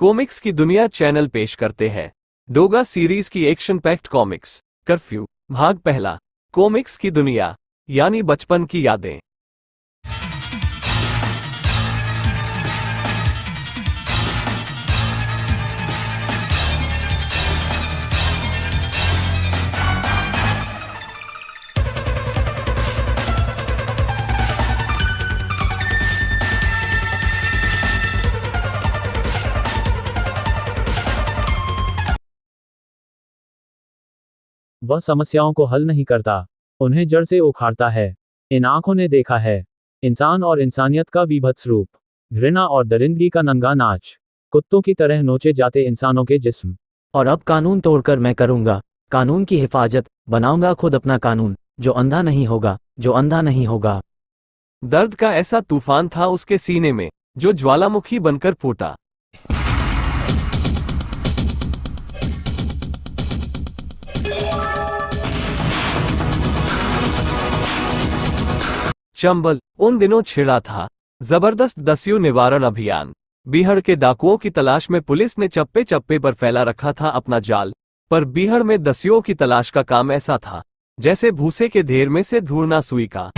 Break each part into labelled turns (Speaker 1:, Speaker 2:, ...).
Speaker 1: Comics की दुनिया channel पेश करते हैं डोगा सीरीज की एक्शन पैक्ड कॉमिक्स कर्फ्यू भाग पहला। कॉमिक्स की दुनिया यानी बचपन की यादें।
Speaker 2: वह समस्याओं को हल नहीं करता, उन्हें जड़ से उखाड़ता है। इन आंखों ने देखा है इंसान और इंसानियत का विभत्स रूप, घृणा और दरिंदगी का नंगा नाच, कुत्तों की तरह नोचे जाते इंसानों के जिस्म।
Speaker 3: और अब कानून तोड़कर मैं करूंगा कानून की हिफाजत, बनाऊंगा खुद अपना कानून, जो अंधा नहीं होगा, जो अंधा नहीं होगा।
Speaker 1: दर्द का ऐसा तूफान था उसके सीने में जो ज्वालामुखी बनकर फूटा। चंबल उन दिनों छिड़ा था जबरदस्त दस्यु निवारण अभियान। बीहड़ के डाकुओं की तलाश में पुलिस ने चप्पे चप्पे पर फैला रखा था अपना जाल, पर बीहड़ में दस्युओं की तलाश का काम ऐसा था जैसे भूसे के ढेर में से ढूंढना सुई का।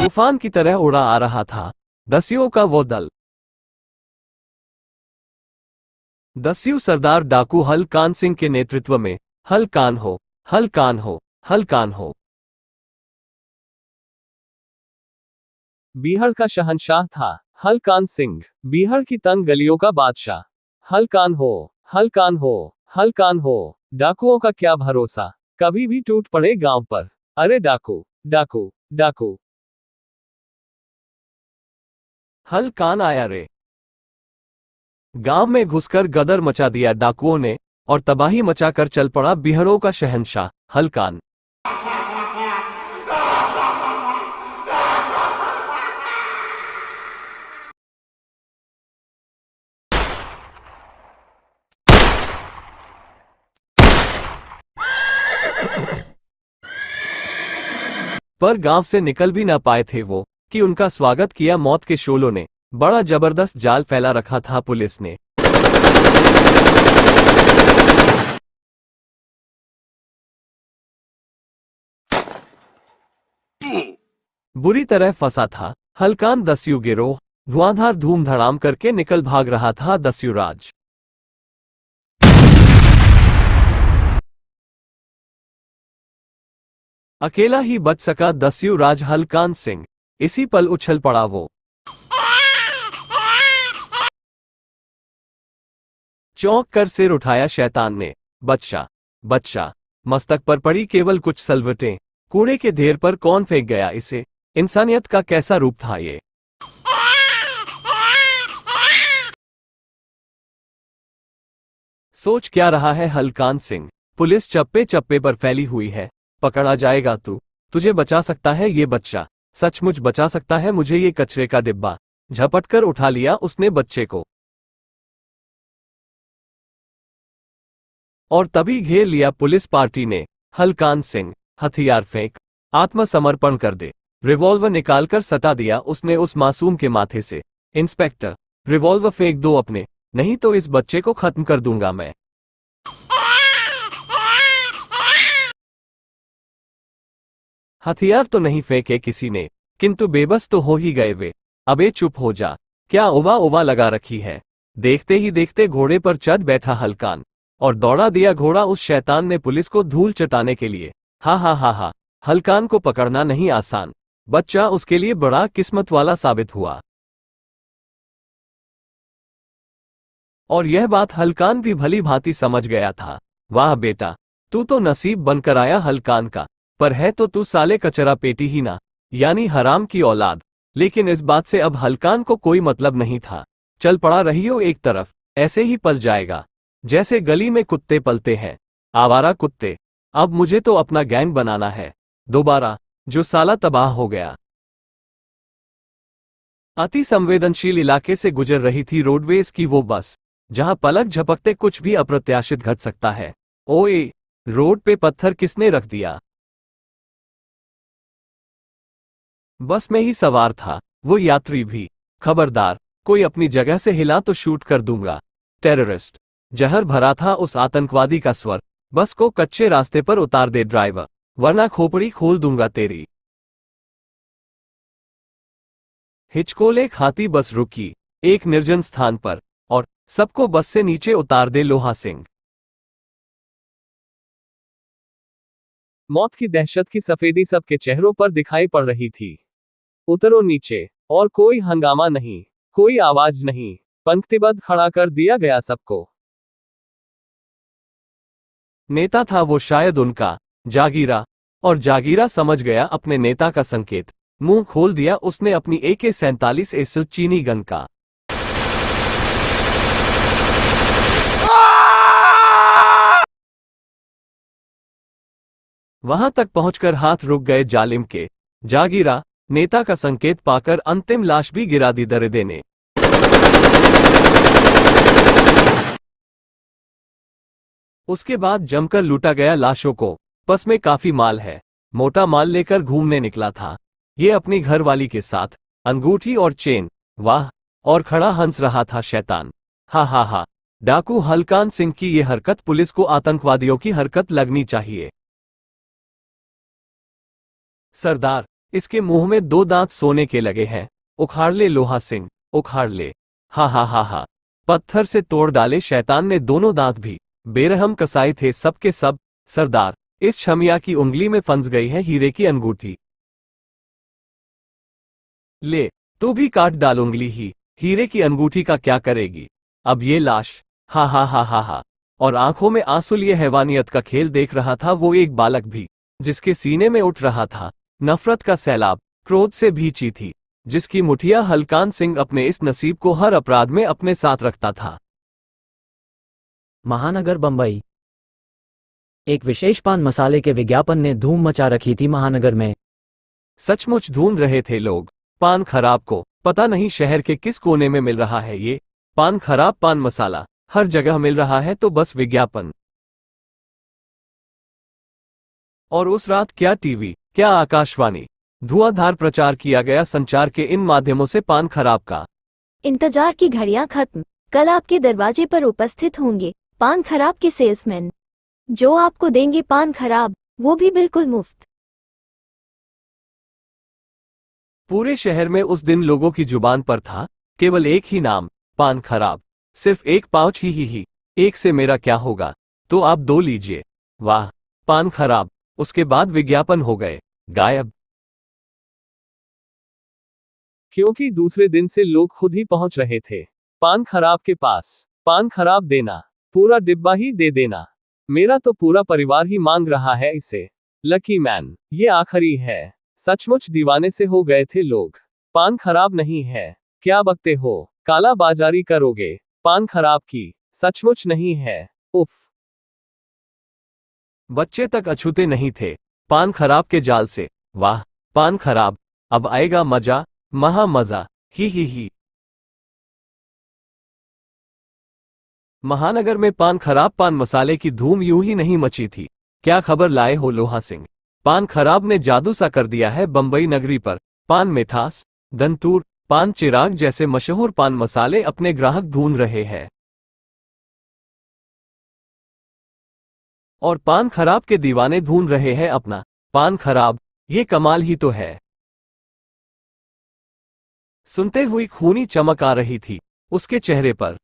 Speaker 1: तूफान की तरह उड़ा आ रहा था दस्युओं का वो दल। दस्यु सरदार डाकू हलकान सिंह के नेतृत्व में हलकान हो, हलकान हो, हलकान हो। बीहड़ का शहंशाह था हलकान सिंह, बीहड़ की तंग गलियों का बादशाह। हलकान हो, हलकान हो, हलकान हो। डाकुओं का क्या भरोसा, कभी भी टूट पड़े गांव पर। अरे डाकू, डाकू, डाकू। हलकान आया रे। गांव में घुसकर गदर मचा दिया डाकुओं ने और तबाही मचाकर चल पड़ा बीहड़ों का शहंशाह हलकान। पर गांव से निकल भी ना पाए थे वो कि उनका स्वागत किया मौत के शोलों ने। बड़ा जबरदस्त जाल फैला रखा था पुलिस ने। बुरी तरह फंसा था हलकान दस्यु गिरोह। धुआंधार धूम धड़ाम करके निकल भाग रहा था दस्युराज। अकेला ही बच सका दस्युराज हलकान सिंह। इसी पल उछल पड़ा वो। चौंक कर सिर उठाया शैतान ने। बच्चा, बच्चा। मस्तक पर पड़ी केवल कुछ सलवटें। कूड़े के ढेर पर कौन फेंक गया इसे। इंसानियत का कैसा रूप था ये। सोच क्या रहा है हलकान सिंह। पुलिस चप्पे चप्पे पर फैली हुई है। पकड़ा जाएगा तू। तुझे बचा सकता है ये बच्चा, सचमुच बचा सकता है मुझे ये कचरे का डिब्बा। झपटकर उठा लिया उसने बच्चे को और तभी घेर लिया पुलिस पार्टी ने। हलकान सिंह, हथियार फेंक, आत्मसमर्पण कर दे। रिवॉल्वर निकालकर सटा दिया उसने उस मासूम के माथे से। इंस्पेक्टर, रिवॉल्वर फेंक दो अपने, नहीं तो इस बच्चे को खत्म कर दूंगा मैं। हथियार तो नहीं फेंके किसी ने, किंतु बेबस तो हो ही गए वे। अबे चुप हो जा, क्या उबा उबा लगा रखी है। देखते ही देखते घोड़े पर चढ़ बैठा हलकान और दौड़ा दिया घोड़ा उस शैतान ने पुलिस को धूल चटाने के लिए। हा हा हा हा। हलकान को पकड़ना नहीं आसान, बच्चा उसके लिए बड़ा किस्मत वाला साबित हुआ। और यह बात हलकान भी भली भांति समझ गया था। वाह बेटा, तू तो नसीब बनकर आया हलकान का, पर है तो तू साले कचरा पेटी ही ना, यानी हराम की औलाद। लेकिन इस बात से अब हलकान को कोई मतलब नहीं था। चल पड़ा रहियो एक तरफ, ऐसे ही पल जाएगा जैसे गली में कुत्ते पलते हैं, आवारा कुत्ते। अब मुझे तो अपना गैंग बनाना है दोबारा, जो साला तबाह हो गया। अति संवेदनशील इलाके से गुजर रही थी रोडवेज की वो बस। जहां पलक झपकते कुछ भी अप्रत्याशित घट सकता है। ओए, रोड पे पत्थर किसने रख दिया? बस में ही सवार था, वो यात्री भी। खबरदार, कोई अपनी जगह से हिला तो शूट कर दूंगा। टेररिस्ट। जहर भरा था उस आतंकवादी का स्वर। बस को कच्चे रास्ते पर उतार दे ड्राइवर, वरना खोपड़ी खोल दूंगा तेरी। हिचकोले खाती बस रुकी एक निर्जन स्थान पर, और सबको बस से नीचे उतार दे लोहा सिंह। मौत की दहशत की सफेदी सबके चेहरों पर दिखाई पड़ रही थी। उतरो नीचे। और कोई हंगामा नहीं, कोई आवाज नहीं, पंक्तिबद्ध खड़ा कर दिया गया सबको। नेता था वो शायद उनका, जागीरा। और जागीरा समझ गया अपने नेता का संकेत। मुंह खोल दिया उसने अपनी AK-47 एसएल चीनी गन का। वहां तक पहुंचकर हाथ रुक गए जालिम के। जागीरा, नेता का संकेत पाकर अंतिम लाश भी गिरा दी दरिदे ने। उसके बाद जमकर लूटा गया लाशों को। बस में काफी माल है, मोटा माल लेकर घूमने निकला था ये अपनी घरवाली के साथ, अंगूठी और चेन। वाह, और खड़ा हंस रहा था शैतान। हा हा हा। डाकू हलकान सिंह की ये हरकत पुलिस को आतंकवादियों की हरकत लगनी चाहिए। सरदार, इसके मुंह में 2 दांत सोने के लगे हैं। उखाड़ ले लोहा सिंह, उखाड़ ले। हा हा हा हा। पत्थर से तोड़ डाले शैतान ने दोनों दांत भी। बेरहम कसाई थे सब के सब। सरदार, इस छमिया की उंगली में फंस गई है हीरे की अंगूठी। ले, तू भी काट डाल उंगली ही। हीरे की अंगूठी का क्या करेगी अब ये लाश? हा हा हा हा हा। और आंखों में आंसू लिए हैवानियत का खेल देख रहा था वो एक बालक भी, जिसके सीने में उठ रहा था नफरत का सैलाब, क्रोध से भींची थी, जिसकी मुठिया हलकान सिंह अपने इस नसीब को हर अपराध में अपने साथ रखता था।
Speaker 3: महानगर बंबई। एक विशेष पान मसाले के विज्ञापन ने धूम मचा रखी थी महानगर में।
Speaker 1: सचमुच ढूंढ रहे थे लोग पान खराब को। पता नहीं शहर के किस कोने में मिल रहा है ये पान खराब पान मसाला। हर जगह मिल रहा है तो बस विज्ञापन। और उस रात क्या टीवी, क्या आकाशवाणी, धुआंधार प्रचार किया गया संचार के इन माध्यमों से पान खराब का।
Speaker 4: इंतजार की घड़ियां खत्म। कल आपके दरवाजे पर उपस्थित होंगे पान खराब के सेल्समैन, जो आपको देंगे पान खराब, वो भी बिल्कुल मुफ्त।
Speaker 1: पूरे शहर में उस दिन लोगों की जुबान पर था केवल एक ही नाम, पान खराब। सिर्फ एक पाउच ही। एक से मेरा क्या होगा, तो आप 2 लीजिए। वाह, पान खराब। उसके बाद विज्ञापन हो गए गायब। क्योंकि दूसरे दिन से लोग खुद ही पहुंच रहे थे पान खराब के पास। पान खराब देना, पूरा डिब्बा ही दे देना। मेरा तो पूरा परिवार ही मांग रहा है इसे। लकी मैन, ये आखिरी है। सचमुच दीवाने से हो गए थे लोग। पान खराब नहीं है, क्या बकते हो, काला बाजारी करोगे पान खराब की, सचमुच नहीं है। उफ। बच्चे तक अछूते नहीं थे पान खराब के जाल से। वाह, पान खराब, अब आएगा मजा, महा मजा। ही। महानगर में पान खराब पान मसाले की धूम यूं ही नहीं मची थी। क्या खबर लाए हो लोहा सिंह? पान खराब ने जादू सा कर दिया है बंबई नगरी पर। पान मिठास, दंतूर, पान चिराग जैसे मशहूर पान मसाले अपने ग्राहक ढूंढ रहे हैं। और पान खराब के दीवाने ढूंढ रहे हैं अपना पान खराब। ये कमाल ही तो है। सुनते हुई खूनी चमक आ रही थी उसके चेहरे पर।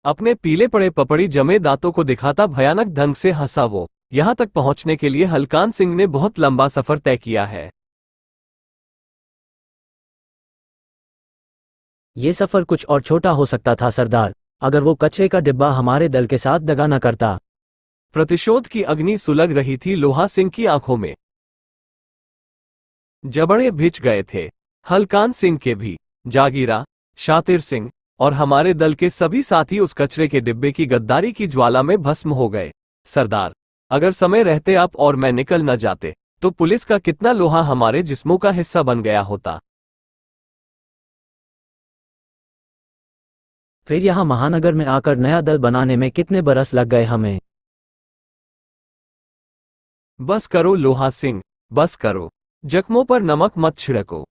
Speaker 1: अपने पीले पड़े पपड़ी जमे दांतों को दिखाता भयानक ढंग से हंसा वो। यहां तक पहुंचने के लिए हलकान सिंह ने बहुत लंबा सफर तय किया है।
Speaker 3: ये सफर कुछ और छोटा हो सकता था सरदार, अगर वो कचरे का डिब्बा हमारे दल के साथ दगा न करता।
Speaker 1: प्रतिशोध की अग्नि सुलग रही थी लोहा सिंह की आंखों में। जबड़े भिज गए थे हलकान सिंह के भी। जागीरा, शातिर सिंह और हमारे दल के सभी साथी उस कचरे के डिब्बे की गद्दारी की ज्वाला में भस्म हो गए। सरदार, अगर समय रहते आप और मैं निकल न जाते तो पुलिस का कितना लोहा हमारे जिस्मों का हिस्सा बन गया होता।
Speaker 3: फिर यहाँ महानगर में आकर नया दल बनाने में कितने बरस लग गए हमें।
Speaker 1: बस करो लोहा सिंह, बस करो। जख्मों पर नमक मत छिड़को।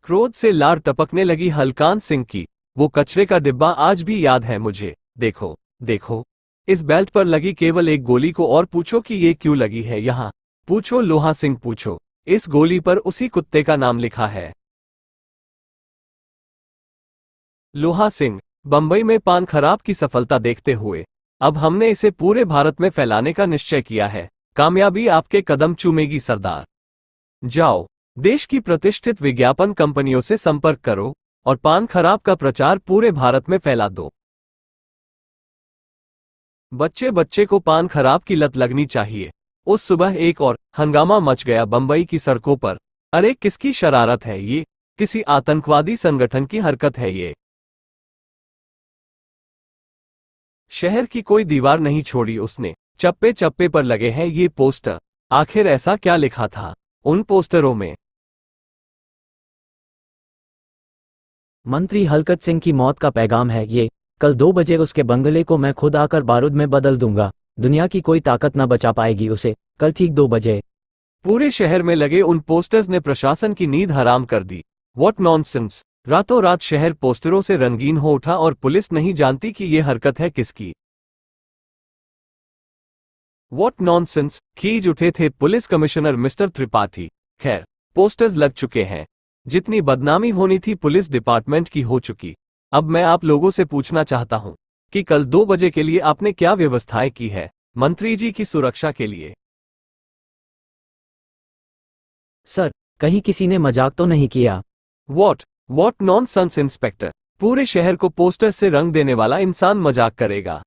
Speaker 1: क्रोध से लार टपकने लगी हलकान सिंह की। वो कचरे का डिब्बा आज भी याद है मुझे। देखो देखो, इस बेल्ट पर लगी केवल एक गोली को और पूछो कि ये क्यों लगी है यहाँ। पूछो लोहा सिंह, पूछो। इस गोली पर उसी कुत्ते का नाम लिखा है। लोहा सिंह, बंबई में पान खराब की सफलता देखते हुए अब हमने इसे पूरे भारत में फैलाने का निश्चय किया है। कामयाबी आपके कदम चूमेगी सरदार। जाओ, देश की प्रतिष्ठित विज्ञापन कंपनियों से संपर्क करो और पान खराब का प्रचार पूरे भारत में फैला दो। बच्चे बच्चे को पान खराब की लत लगनी चाहिए। उस सुबह एक और हंगामा मच गया बंबई की सड़कों पर। अरे किसकी शरारत है ये? किसी आतंकवादी संगठन की हरकत है ये। शहर की कोई दीवार नहीं छोड़ी उसने। चप्पे चप्पे पर लगे हैं ये पोस्टर। आखिर ऐसा क्या लिखा था उन पोस्टरों में?
Speaker 3: मंत्री हलकत सिंह की मौत का पैगाम है ये। कल 2 बजे उसके बंगले को मैं खुद आकर बारूद में बदल दूंगा। दुनिया की कोई ताकत न बचा पाएगी उसे। कल ठीक 2 बजे।
Speaker 1: पूरे शहर में लगे उन पोस्टर्स ने प्रशासन की नींद हराम कर दी। What nonsense. रातों रात शहर पोस्टरों से रंगीन हो उठा और पुलिस नहीं जानती कि ये हरकत है किसकी। What nonsense. खींच उठे थे पुलिस कमिश्नर मिस्टर त्रिपाठी। खैर, पोस्टर्स लग चुके हैं। जितनी बदनामी होनी थी पुलिस डिपार्टमेंट की हो चुकी। अब मैं आप लोगों से पूछना चाहता हूं कि कल 2 बजे के लिए आपने क्या व्यवस्थाएं की है मंत्री जी की सुरक्षा के लिए?
Speaker 3: सर, कहीं किसी ने मजाक तो नहीं किया?
Speaker 1: What nonsense inspector. पूरे शहर को पोस्टर से रंग देने वाला इंसान मजाक करेगा?